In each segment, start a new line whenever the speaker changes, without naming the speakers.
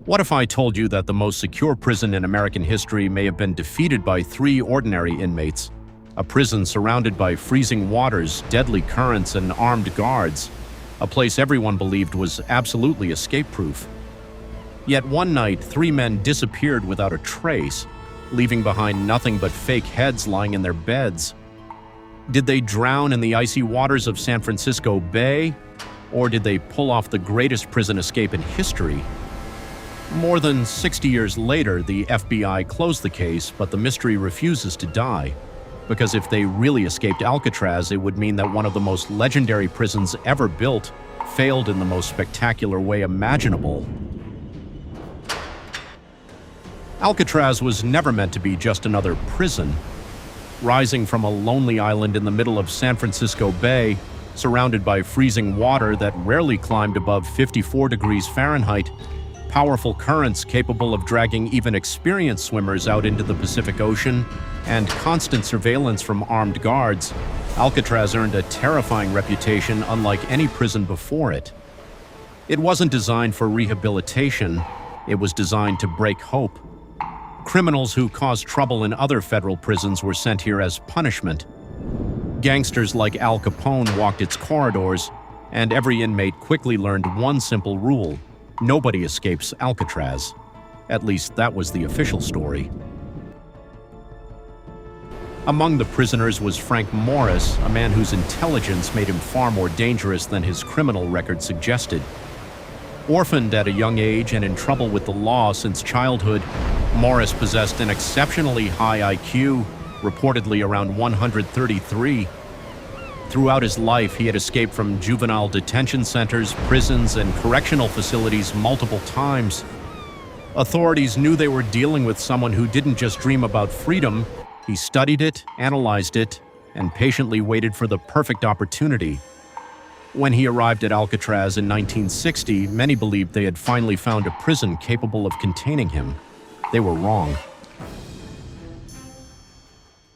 What if I told you that the most secure prison in American history may have been defeated by 3 ordinary inmates? A prison surrounded by freezing waters, deadly currents, and armed guards. A place everyone believed was absolutely escape-proof. Yet one night, 3 men disappeared without a trace, leaving behind nothing but fake heads lying in their beds. Did they drown in the icy waters of San Francisco Bay? Or did they pull off the greatest prison escape in history? More than 60 years later, the FBI closed the case, but the mystery refuses to die. Because if they really escaped Alcatraz, it would mean that one of the most legendary prisons ever built failed in the most spectacular way imaginable. Alcatraz was never meant to be just another prison. Rising from a lonely island in the middle of San Francisco Bay, surrounded by freezing water that rarely climbed above 54 degrees Fahrenheit, powerful currents capable of dragging even experienced swimmers out into the Pacific Ocean, and constant surveillance from armed guards, Alcatraz earned a terrifying reputation unlike any prison before it. It wasn't designed for rehabilitation, it was designed to break hope. Criminals who caused trouble in other federal prisons were sent here as punishment. Gangsters like Al Capone walked its corridors, and every inmate quickly learned one simple rule: nobody escapes Alcatraz. At least that was the official story. Among the prisoners was Frank Morris, a man whose intelligence made him far more dangerous than his criminal record suggested. Orphaned at a young age and in trouble with the law since childhood, Morris possessed an exceptionally high IQ, reportedly around 133. Throughout his life, he had escaped from juvenile detention centers, prisons, and correctional facilities multiple times. Authorities knew they were dealing with someone who didn't just dream about freedom. He studied it, analyzed it, and patiently waited for the perfect opportunity. When he arrived at Alcatraz in 1960, many believed they had finally found a prison capable of containing him. They were wrong.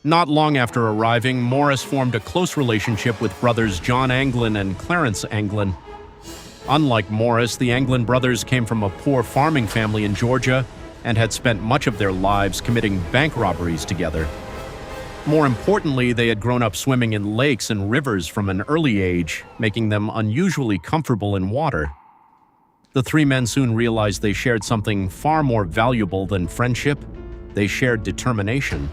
Not long after arriving, Morris formed a close relationship with brothers John Anglin and Clarence Anglin. Unlike Morris, the Anglin brothers came from a poor farming family in Georgia and had spent much of their lives committing bank robberies together. More importantly, they had grown up swimming in lakes and rivers from an early age, making them unusually comfortable in water. The 3 men soon realized they shared something far more valuable than friendship. They shared determination.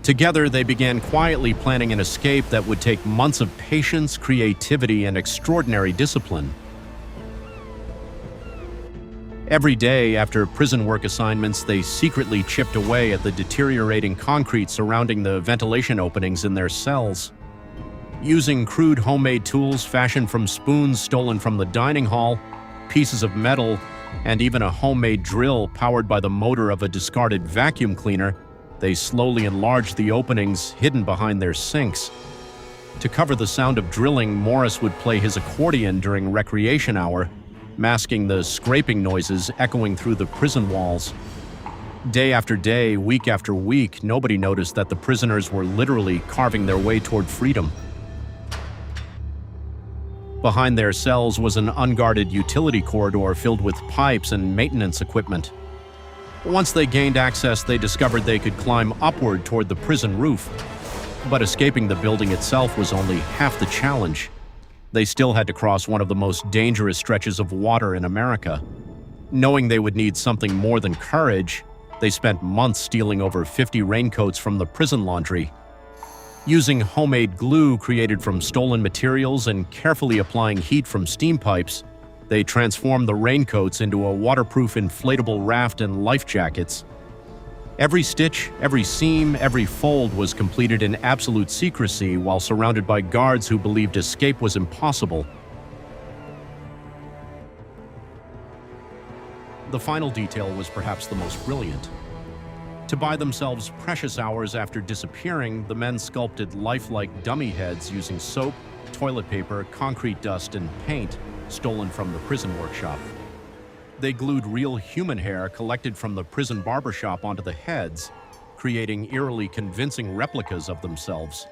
Together, they began quietly planning an escape that would take months of patience, creativity, and extraordinary discipline. Every day after prison work assignments, they secretly chipped away at the deteriorating concrete surrounding the ventilation openings in their cells. Using crude homemade tools fashioned from spoons stolen from the dining hall, pieces of metal, and even a homemade drill powered by the motor of a discarded vacuum cleaner, they slowly enlarged the openings hidden behind their sinks. To cover the sound of drilling, Morris would play his accordion during recreation hour, masking the scraping noises echoing through the prison walls. Day after day, week after week, nobody noticed that the prisoners were literally carving their way toward freedom. Behind their cells was an unguarded utility corridor filled with pipes and maintenance equipment. Once they gained access, they discovered they could climb upward toward the prison roof. But escaping the building itself was only half the challenge. They still had to cross one of the most dangerous stretches of water in America. Knowing they would need something more than courage, they spent months stealing over 50 raincoats from the prison laundry. Using homemade glue created from stolen materials and carefully applying heat from steam pipes, they transformed the raincoats into a waterproof inflatable raft and life jackets. Every stitch, every seam, every fold was completed in absolute secrecy while surrounded by guards who believed escape was impossible. The final detail was perhaps the most brilliant. To buy themselves precious hours after disappearing, the men sculpted lifelike dummy heads using soap, toilet paper, concrete dust, and paint stolen from the prison workshop. They glued real human hair collected from the prison barbershop onto the heads, creating eerily convincing replicas of themselves.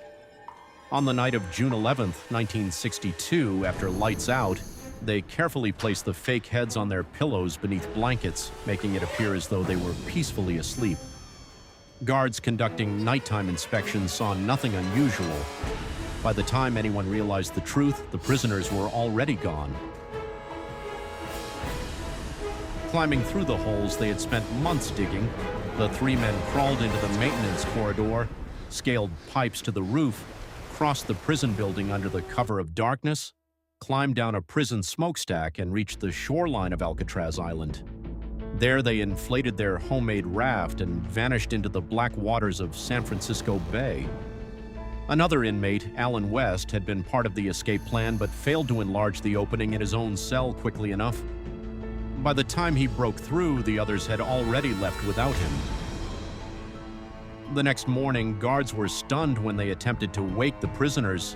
On the night of June 11, 1962, after lights out, they carefully placed the fake heads on their pillows beneath blankets, making it appear as though they were peacefully asleep. Guards conducting nighttime inspections saw nothing unusual. By the time anyone realized the truth, the prisoners were already gone. Climbing through the holes they had spent months digging, the three men crawled into the maintenance corridor, scaled pipes to the roof, crossed the prison building under the cover of darkness, climbed down a prison smokestack, and reached the shoreline of Alcatraz Island. There they inflated their homemade raft and vanished into the black waters of San Francisco Bay. Another inmate, Alan West, had been part of the escape plan but failed to enlarge the opening in his own cell quickly enough. By the time he broke through, the others had already left without him. The next morning, guards were stunned when they attempted to wake the prisoners.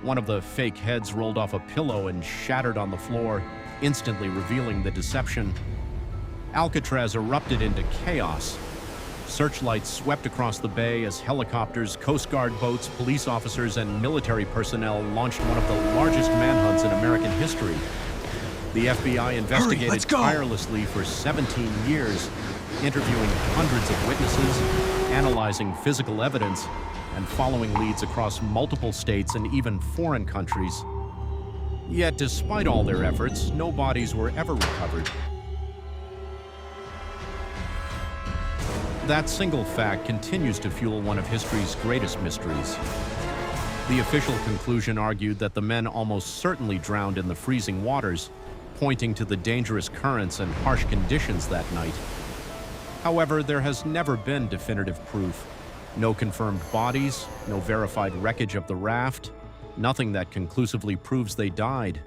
One of the fake heads rolled off a pillow and shattered on the floor, instantly revealing the deception. Alcatraz erupted into chaos. Searchlights swept across the bay as helicopters, Coast Guard boats, police officers, and military personnel launched one of the largest manhunts in American history. The FBI investigated tirelessly for 17 years, interviewing hundreds of witnesses, analyzing physical evidence, and following leads across multiple states and even foreign countries. Yet, despite all their efforts, no bodies were ever recovered. That single fact continues to fuel one of history's greatest mysteries. The official conclusion argued that the men almost certainly drowned in the freezing waters, pointing to the dangerous currents and harsh conditions that night. However, there has never been definitive proof. No confirmed bodies, no verified wreckage of the raft, nothing that conclusively proves they died.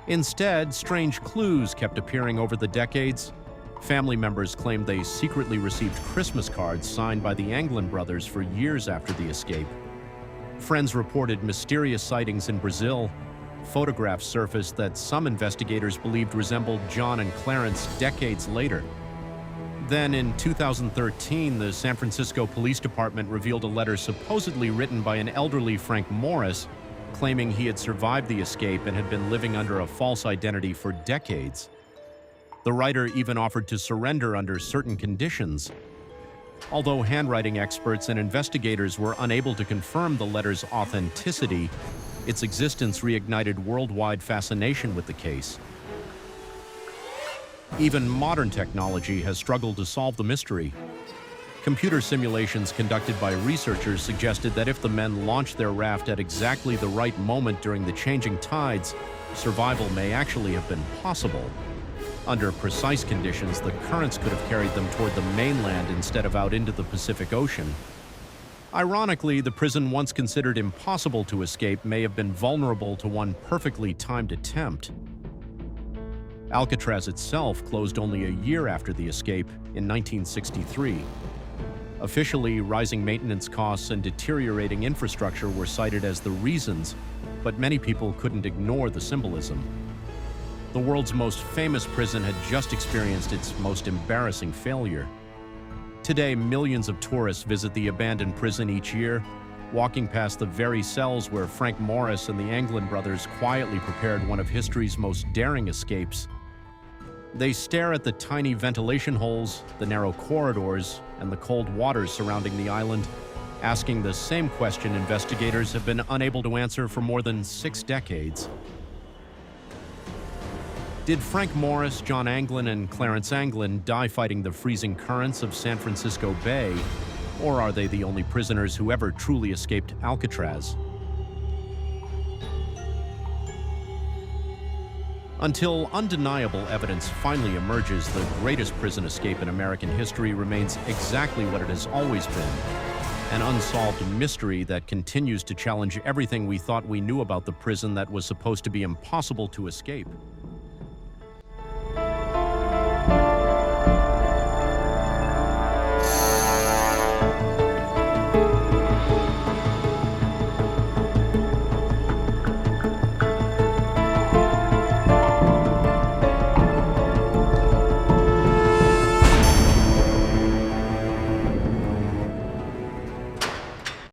Instead, strange clues kept appearing over the decades. Family members claimed they secretly received Christmas cards signed by the Anglin brothers for years after the escape. Friends reported mysterious sightings in Brazil. Photographs surfaced that some investigators believed resembled John and Clarence decades later. Then, in 2013, the San Francisco Police Department revealed a letter supposedly written by an elderly Frank Morris, claiming he had survived the escape and had been living under a false identity for decades. The writer even offered to surrender under certain conditions. Although handwriting experts and investigators were unable to confirm the letter's authenticity, its existence reignited worldwide fascination with the case. Even modern technology has struggled to solve the mystery. Computer simulations conducted by researchers suggested that if the men launched their raft at exactly the right moment during the changing tides, survival may actually have been possible. Under precise conditions, the currents could have carried them toward the mainland instead of out into the Pacific Ocean. Ironically, the prison once considered impossible to escape may have been vulnerable to one perfectly timed attempt. Alcatraz itself closed only a year after the escape, in 1963. Officially, rising maintenance costs and deteriorating infrastructure were cited as the reasons, but many people couldn't ignore the symbolism. The world's most famous prison had just experienced its most embarrassing failure. Today, millions of tourists visit the abandoned prison each year, walking past the very cells where Frank Morris and the Anglin brothers quietly prepared one of history's most daring escapes. They stare at the tiny ventilation holes, the narrow corridors, and the cold waters surrounding the island, asking the same question investigators have been unable to answer for more than 6 decades. Did Frank Morris, John Anglin, and Clarence Anglin die fighting the freezing currents of San Francisco Bay, or are they the only prisoners who ever truly escaped Alcatraz? Until undeniable evidence finally emerges, the greatest prison escape in American history remains exactly what it has always been: an unsolved mystery that continues to challenge everything we thought we knew about the prison that was supposed to be impossible to escape.